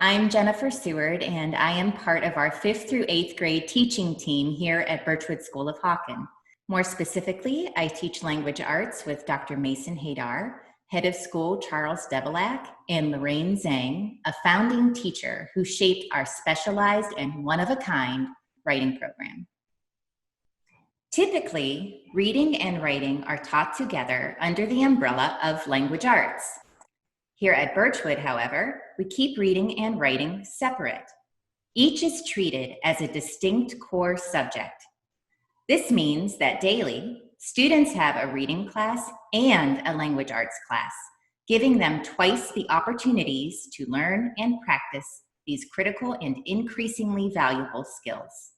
I'm Jennifer Seward, and I am part of our 5th through 8th grade teaching team here at Birchwood School of Hawken. More specifically, I teach language arts with Dr. Mason Haydar, head of school Charles Devilac, and Lorraine Zhang, a founding teacher who shaped our specialized and one-of-a-kind writing program. Typically, reading and writing are taught together under the umbrella of language arts. Here at Birchwood, however, we keep reading and writing separate. Each is treated as a distinct core subject. This means that daily, students have a reading class and a language arts class, giving them twice the opportunities to learn and practice these critical and increasingly valuable skills.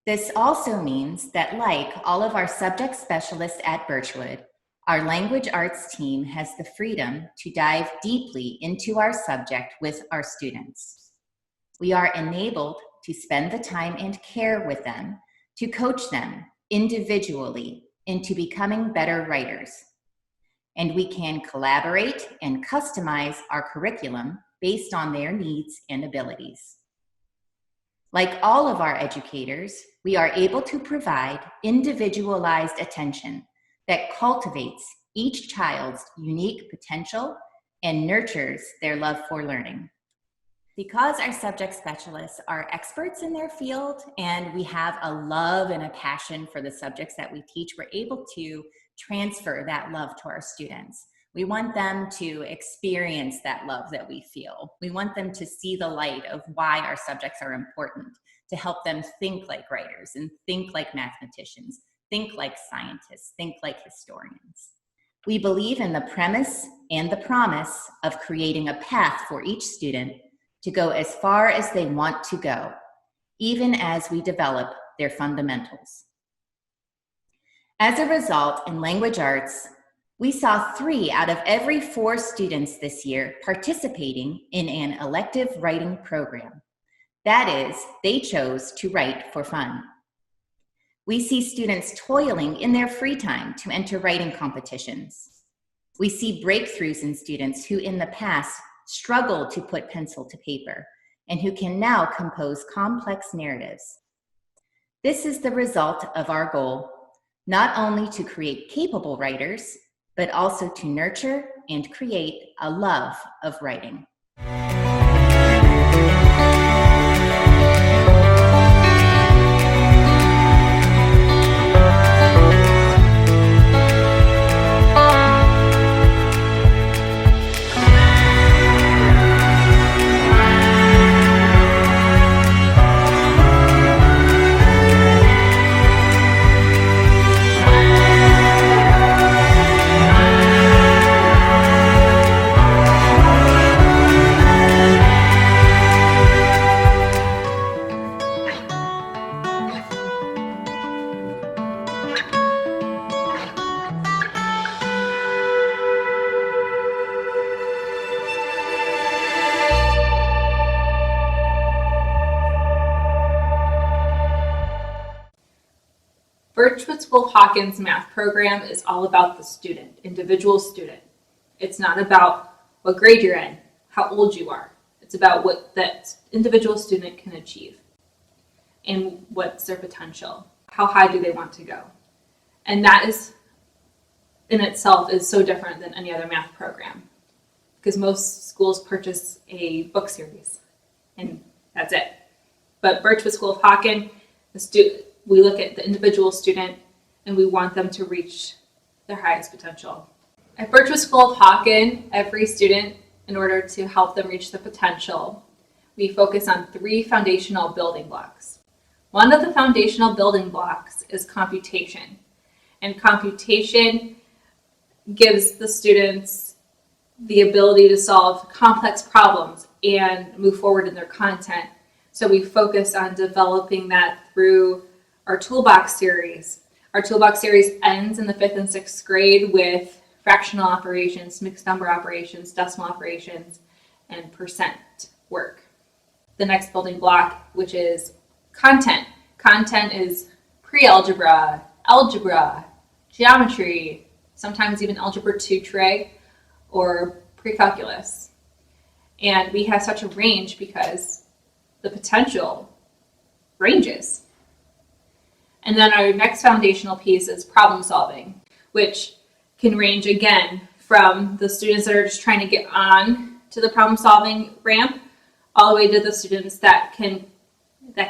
This also means that, like all of our subject specialists at Birchwood, our language arts team has the freedom to dive deeply into our subject with our students. We are enabled to spend the time and care with them, to coach them individually into becoming better writers. And we can collaborate and customize our curriculum based on their needs and abilities. Like all of our educators, we are able to provide individualized attention that cultivates each child's unique potential and nurtures their love for learning. Because our subject specialists are experts in their field and we have a love and a passion for the subjects that we teach, we're able to transfer that love to our students. We want them to experience that love that we feel. We want them to see the light of why our subjects are important, to help them think like writers and think like mathematicians, think like scientists, think like historians. We believe in the premise and the promise of creating a path for each student to go as far as they want to go, even as we develop their fundamentals. As a result, in language arts, we saw 3 out of every 4 students this year participating in an elective writing program. That is, they chose to write for fun. We see students toiling in their free time to enter writing competitions. We see breakthroughs in students who in the past struggled to put pencil to paper and who can now compose complex narratives. This is the result of our goal, not only to create capable writers, but also to nurture and create a love of writing. Birchwood School of Hawken's math program is all about the student, individual student. It's not about what grade you're in, how old you are. It's about what that individual student can achieve and what's their potential. How high do they want to go? And that is, in itself, is so different than any other math program because most schools purchase a book series and that's it. But Birchwood School of Hawken, we look at the individual student and we want them to reach their highest potential. At Birchwood School of Hawken, every student, in order to help them reach their potential, we focus on 3 foundational building blocks. One of the foundational building blocks is computation. And computation gives the students the ability to solve complex problems and move forward in their content. So we focus on developing that through our toolbox series. Our toolbox series ends in the 5th and 6th grade with fractional operations, mixed number operations, decimal operations, and percent work. The next building block, which is content. Content is pre-algebra, algebra, geometry, sometimes even algebra 2 trig, or pre-calculus. And we have such a range because the potential ranges. And then our next foundational piece is problem solving, which can range again from the students that are just trying to get on to the problem solving ramp all the way to the students that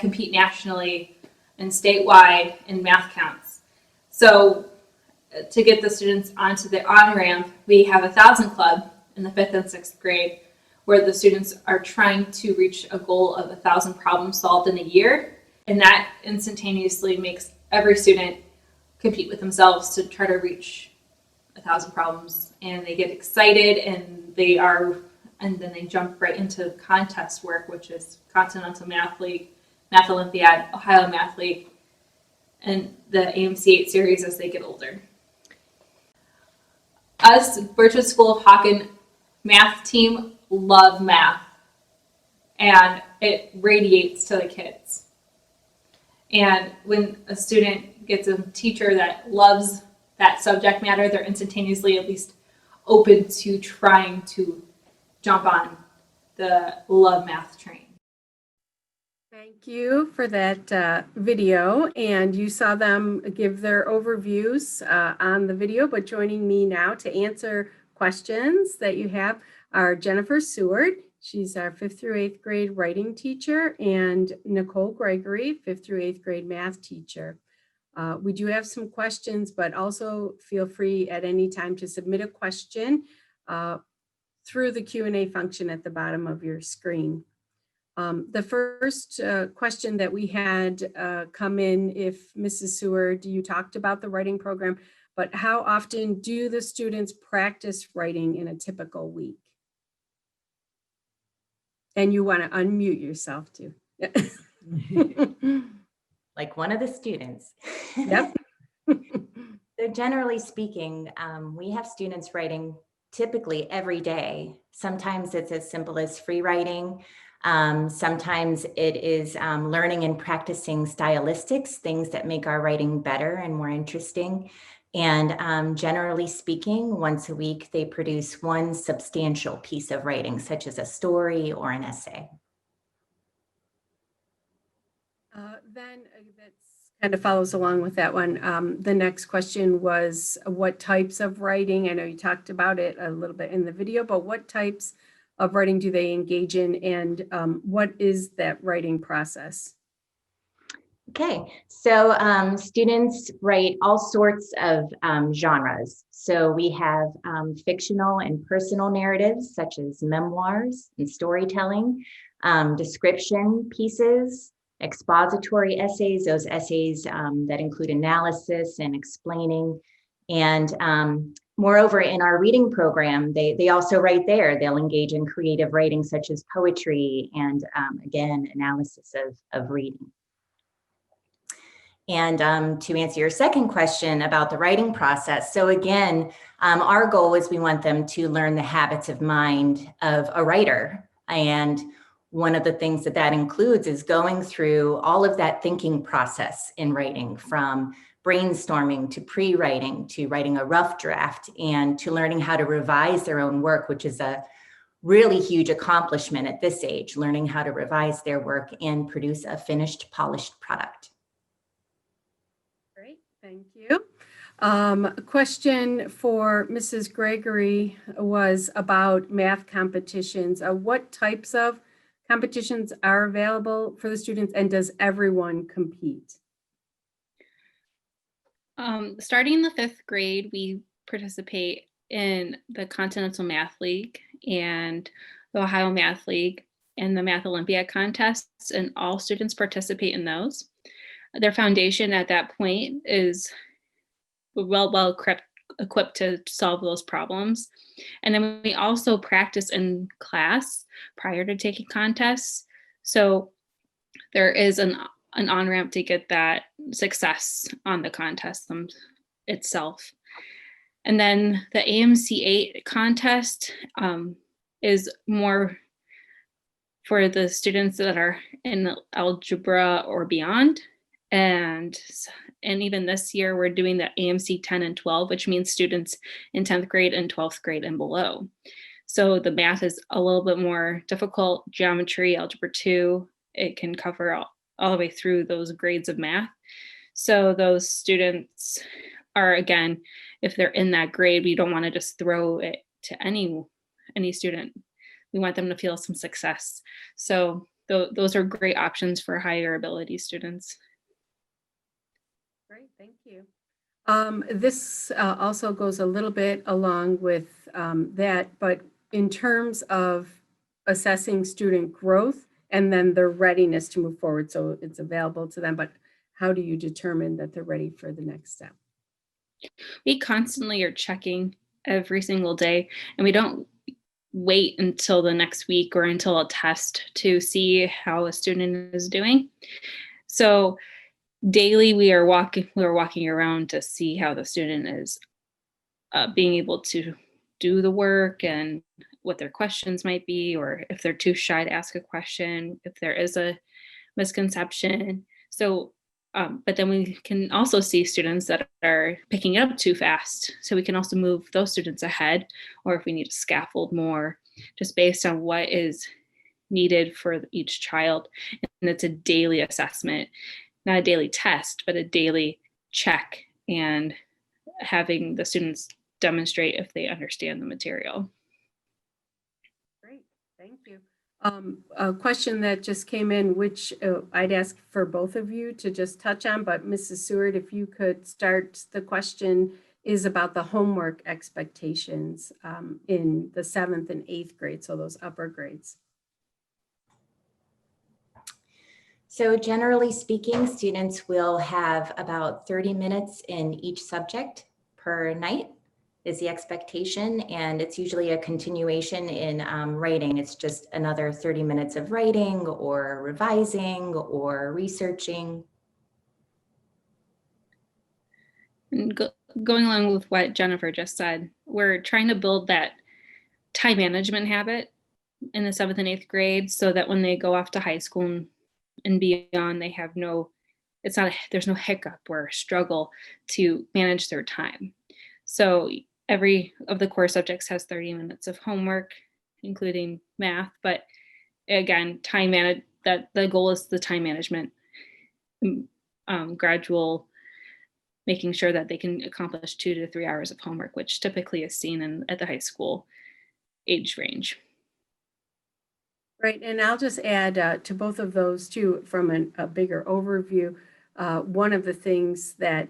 compete nationally and statewide in math counts. So to get the students onto the on-ramp, we have 1,000 Club in the 5th and 6th grade, where the students are trying to reach a goal of 1,000 problems solved in a year. And that instantaneously makes every student compete with themselves to try to reach 1,000 problems. And they get excited, and then they jump right into contest work, which is Continental Math League, Math Olympiad, Ohio Math League, and the AMC 8 series as they get older. Us, Birchwood School of Hawken math team, love math, and it radiates to the kids. And when a student gets a teacher that loves that subject matter, they're instantaneously at least open to trying to jump on the love math train. Thank you for that video, and you saw them give their overviews on the video, but joining me now to answer questions that you have are Jennifer Seward. She's our 5th through 8th grade writing teacher, and Nicole Gregory, 5th through 8th grade math teacher. We do have some questions, but also feel free at any time to submit a question through the Q&A function at the bottom of your screen. The first question that we had come in, if Mrs. Seward, you talked about the writing program, but how often do the students practice writing in a typical week? And you want to unmute yourself too. Like one of the students. Yep. So generally speaking, we have students writing typically every day. Sometimes it's as simple as free writing. Sometimes it is learning and practicing stylistics, things that make our writing better and more interesting. And generally speaking, once a week, they produce one substantial piece of writing, such as a story or an essay. Then that's kind of follows along with that one. The next question was what types of writing? I know you talked about it a little bit in the video, but what types of writing do they engage in, and what is that writing process? Okay, so students write all sorts of genres. So we have fictional and personal narratives, such as memoirs and storytelling, description pieces, expository essays, those essays that include analysis and explaining. And moreover, in our reading program, they also write there. They'll engage in creative writing, such as poetry and, again, analysis of reading. And to answer your second question about the writing process. So again, our goal is we want them to learn the habits of mind of a writer. And one of the things that includes is going through all of that thinking process in writing, from brainstorming to pre-writing to writing a rough draft, and to learning how to revise their own work, which is a really huge accomplishment at this age, learning how to revise their work and produce a finished, polished product. Great, thank you. A question for Mrs. Gregory was about math competitions. What types of competitions are available for the students, and does everyone compete? Starting in the 5th grade, we participate in the Continental Math League and the Ohio Math League and the Math Olympiad contests, and all students participate in those. Their foundation at that point is well equipped to solve those problems. And then we also practice in class prior to taking contests. So there is an on-ramp to get that success on the contest itself. And then the AMC 8 contest is more for the students that are in algebra or beyond. And even this year, we're doing the AMC 10 and 12, which means students in 10th grade and 12th grade and below. So the math is a little bit more difficult. Geometry, algebra 2, it can cover all the way through those grades of math. So those students are, again, if they're in that grade, we don't want to just throw it to any student. We want them to feel some success. So those are great options for higher ability students. Great, thank you. This also goes a little bit along with that, but in terms of assessing student growth and then their readiness to move forward, so it's available to them, but how do you determine that they're ready for the next step? We constantly are checking every single day, and we don't wait until the next week or until a test to see how a student is doing. So daily we are walking around to see how the student is being able to do the work and what their questions might be, or if they're too shy to ask a question, if there is a misconception. So but then we can also see students that are picking it up too fast. So we can also move those students ahead, or if we need to scaffold more, just based on what is needed for each child. And it's a daily assessment, not a daily test, but a daily check, and having the students demonstrate if they understand the material. Great, thank you. A question that just came in, which I'd ask for both of you to just touch on, but Mrs. Seward, if you could start, the question is about the homework expectations in the 7th and 8th grade, so those upper grades. So generally speaking, students will have about 30 minutes in each subject per night is the expectation, and it's usually a continuation in writing. It's just another 30 minutes of writing or revising or researching. And going along with what Jennifer just said, we're trying to build that time management habit in the 7th and 8th grade, so that when they go off to high school and beyond, they have there's no hiccup or struggle to manage their time. So every of the core subjects has 30 minutes of homework, including math. But again, the goal is the time management, gradual, making sure that they can accomplish 2 to 3 hours of homework, which typically is seen at the high school age range. Right, and I'll just add to both of those too, from a bigger overview. One of the things that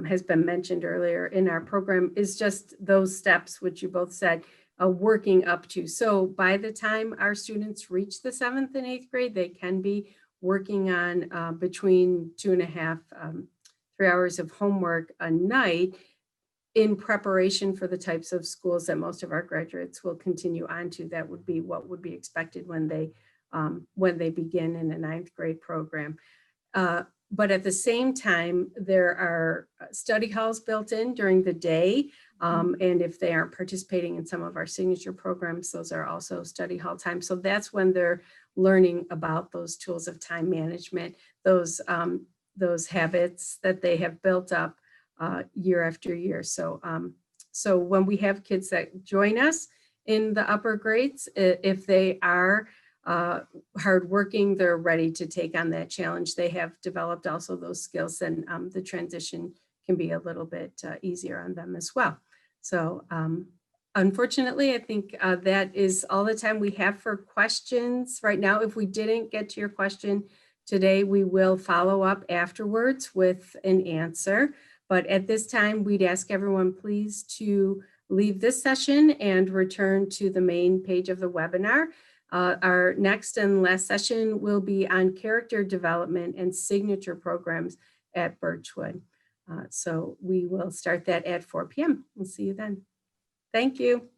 has been mentioned earlier in our program is just those steps, which you both said, working up to. So by the time our students reach the 7th and 8th grade, they can be working on between 2.5, 3 hours of homework a night in preparation for the types of schools that most of our graduates will continue on to. That would be what would be expected when they begin in a 9th grade program. But at the same time, there are study halls built in during the day. And if they aren't participating in some of our signature programs, those are also study hall time. So that's when they're learning about those tools of time management, those habits that they have built up year after year. So when we have kids that join us in the upper grades, if they are hardworking, they're ready to take on that challenge. They have developed also those skills, and the transition can be a little bit easier on them as well. So unfortunately, I think that is all the time we have for questions right now. If we didn't get to your question today, we will follow up afterwards with an answer. But at this time, we'd ask everyone please to leave this session and return to the main page of the webinar. Our next and last session will be on character development and signature programs at Birchwood. So we will start that at 4 p.m. We'll see you then. Thank you.